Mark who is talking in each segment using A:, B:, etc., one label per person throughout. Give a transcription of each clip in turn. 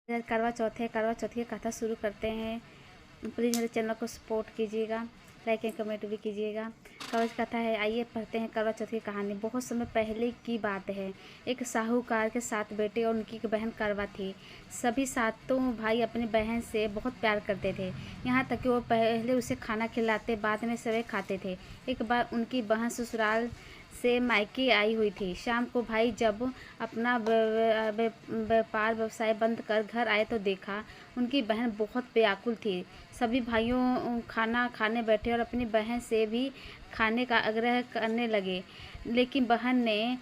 A: करवा चौथ है। करवा चौथ की कथा शुरू करते हैं। प्लीज़ मेरे चैनल को सपोर्ट कीजिएगा, लाइक एंड कमेंट भी कीजिएगा। करवा कथा है, आइए पढ़ते हैं करवा चौथ की कहानी। बहुत समय पहले की बात है। एक साहूकार के 7 बेटे और उनकी एक बहन करवा थी। सभी सातों भाई अपनी बहन से बहुत प्यार करते थे, यहाँ तक कि वो पहले उसे खाना खिलाते, बाद में सवे खाते थे। एक बार उनकी बहन ससुराल से मायके आई हुई थी। शाम को भाई जब अपना व्यापार व्यवसाय बंद कर घर आए तो देखा उनकी बहन बहुत व्याकुल थी। सभी भाइयों खाना खाने बैठे और अपनी बहन से भी खाने का आग्रह करने लगे, लेकिन बहन ने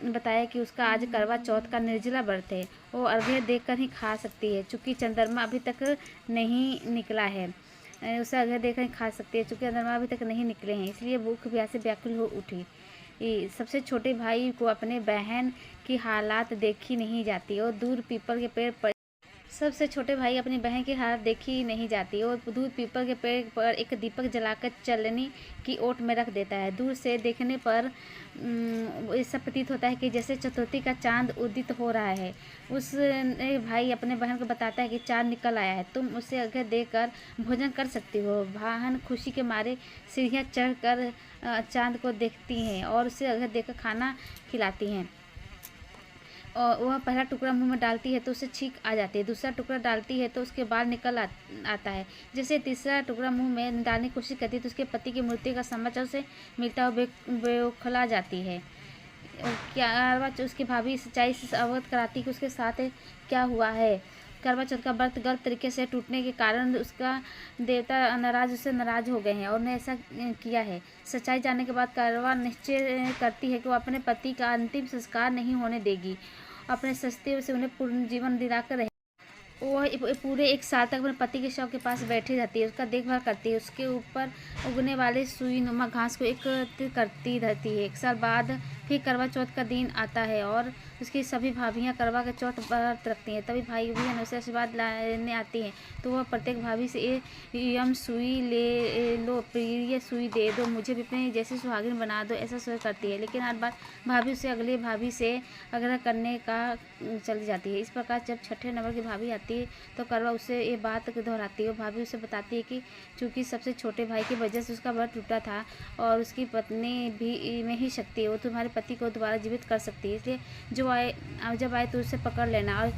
A: बताया कि उसका आज करवा चौथ का निर्जला व्रत है, वो अर्घ्य देकर ही खा सकती है, चूँकि चंद्रमा अभी तक नहीं निकला है। उसे अर्घ्य देकर ही खा सकती है, चूँकि चंद्रमा अभी तक नहीं निकले हैं, इसलिए भूख प्यास से व्याकुल हो उठी। सबसे छोटे भाई को अपने बहन की हालात देखी नहीं जाती और दूर पीपल के पेड़ पर सबसे छोटे भाई अपनी बहन की हालत देखी नहीं जाती और दूध पीपल के पेड़ पर एक दीपक जलाकर चलनी की ओट में रख देता है। दूर से देखने पर ऐसा प्रतीत होता है कि जैसे चतुर्थी का चांद उदित हो रहा है। उस भाई अपने बहन को बताता है कि चांद निकल आया है, तुम उसे अर्घ्य देकर भोजन कर सकती हो। बहन खुशी के मारे सीढ़ियाँ चढ़कर चांद को देखती हैं और उसे अर्घ्य देकर खाना खिलाती हैं। और वह पहला टुकड़ा मुंह में डालती है तो उसे छींक आ जाती है, दूसरा टुकड़ा डालती है तो उसके बाल निकल आता है। जैसे तीसरा टुकड़ा मुंह में डालने की कोशिश करती है तो उसके पति की मृत्यु का समाचार उसे मिलता हुआ बौखला जाती है। करवा चौथ उसकी भाभी सच्चाई से अवगत कराती कि उसके साथ क्या हुआ है। करवा चौथ का व्रत गलत तरीके से टूटने के कारण उसका देवता उससे नाराज हो गए हैं और उन्हें ऐसा किया है। सच्चाई जानने के बाद करवा निश्चय करती है कि वो अपने पति का अंतिम संस्कार नहीं होने देगी, अपने सस्ते से उन्हें पूर्ण जीवन दिलाकर रहे। वह पूरे 1 साल तक अपने पति के शव के पास बैठी रहती है, उसका देखभाल करती है, उसके ऊपर उगने वाले सुई नुमा घास को एकत्रित करती रहती है। 1 साल बाद फिर करवा चौथ का दिन आता है और उसकी सभी भाभियाँ करवा का चौथ व्रत रखती हैं। तभी भाई बहन उसे आशीर्वाद लेने आती हैं तो वह प्रत्येक भाभी से यम सुई ले लो, प्रिय सुई दे दो, मुझे भी अपने जैसे सुहागिन बना दो, ऐसा स्वर करती है। लेकिन हर बार भाभी उसे अगले भाभी से आग्रह करने का चली जाती है। इस प्रकार जब 6ठे नंबर की भाभी आती है तो करवा उससे ये बात दोहराती है। भाभी उसे बताती है कि चूँकि सबसे छोटे भाई की वजह से उसका व्रत टूटा था और उसकी पत्नी भी में ही शक्ति है, वो तुम्हारे पति को दोबारा जीवित कर सकती है, इसलिए जब आए तो उसे पकड़ लेना और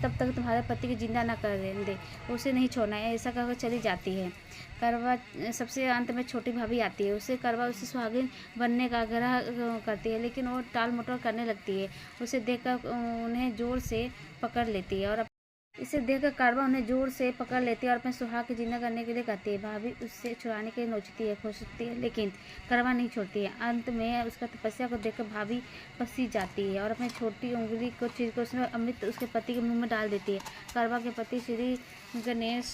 A: तब तक तुम्हारे पति की जिंदा ना कर दे, उसे नहीं छोड़ना है, ऐसा कहकर चली जाती है। करवा सबसे अंत में छोटी भाभी आती है, करवा उसे सुहागिन बनने का आग्रह करती है, लेकिन वो टाल मटोल करने लगती है। उसे देखकर उन्हें जोर से पकड़ लेती है और इसे देखकर करवा उन्हें जोर से पकड़ लेती है और अपने सुहाग की जिंदा करने के लिए कहती है। भाभी उससे छुड़ाने के लिए नोचती है, खोजती है, लेकिन करवा नहीं छोड़ती है। अंत में उसका तपस्या को देखकर भाभी पसी जाती है और अपनी छोटी उंगली को चीर कर उसमें अमृत उसके पति के मुंह में डाल देती है। करवा के पति श्री गणेश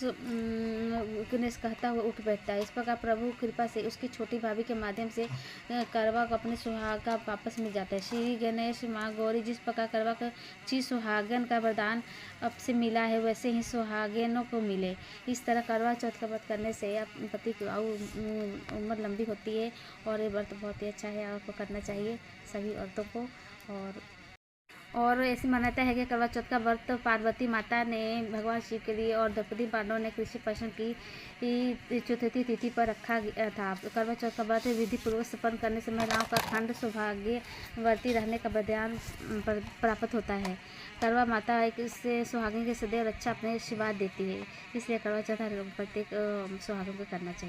A: कहता हुआ उठ बैठता है। इस प्रकार प्रभु कृपा से उसकी छोटी भाभी के माध्यम से करवा को अपने सुहागा वापस मिल जाता है। श्री गणेश माँ गौरी जिस प्रकार करवा को सुहागन का वरदान अब से मिला है, वैसे ही सुहागिनों को मिले। इस तरह करवा चौथ का व्रत करने से पति की उम्र लंबी होती है और ये व्रत बहुत ही अच्छा है, आपको करना चाहिए सभी औरतों को। और ऐसी मान्यता है कि करवा चौथ का व्रत पार्वती माता ने भगवान शिव के लिए और द्रौपदी पांडवों ने कृष्ण पक्षण की चतुर्थी तिथि पर रखा था। करवा चौथ का व्रत विधि पूर्वक संपन्न करने से महिलाओं का अखंड सौभाग्यवती रहने का वरदान प्राप्त होता है। करवा माता से सुहागिन के सदैव रक्षा अपने आशीर्वाद देती है, इसलिए करवा चौथ प्रत्येक सुहागिन को करना चाहिए।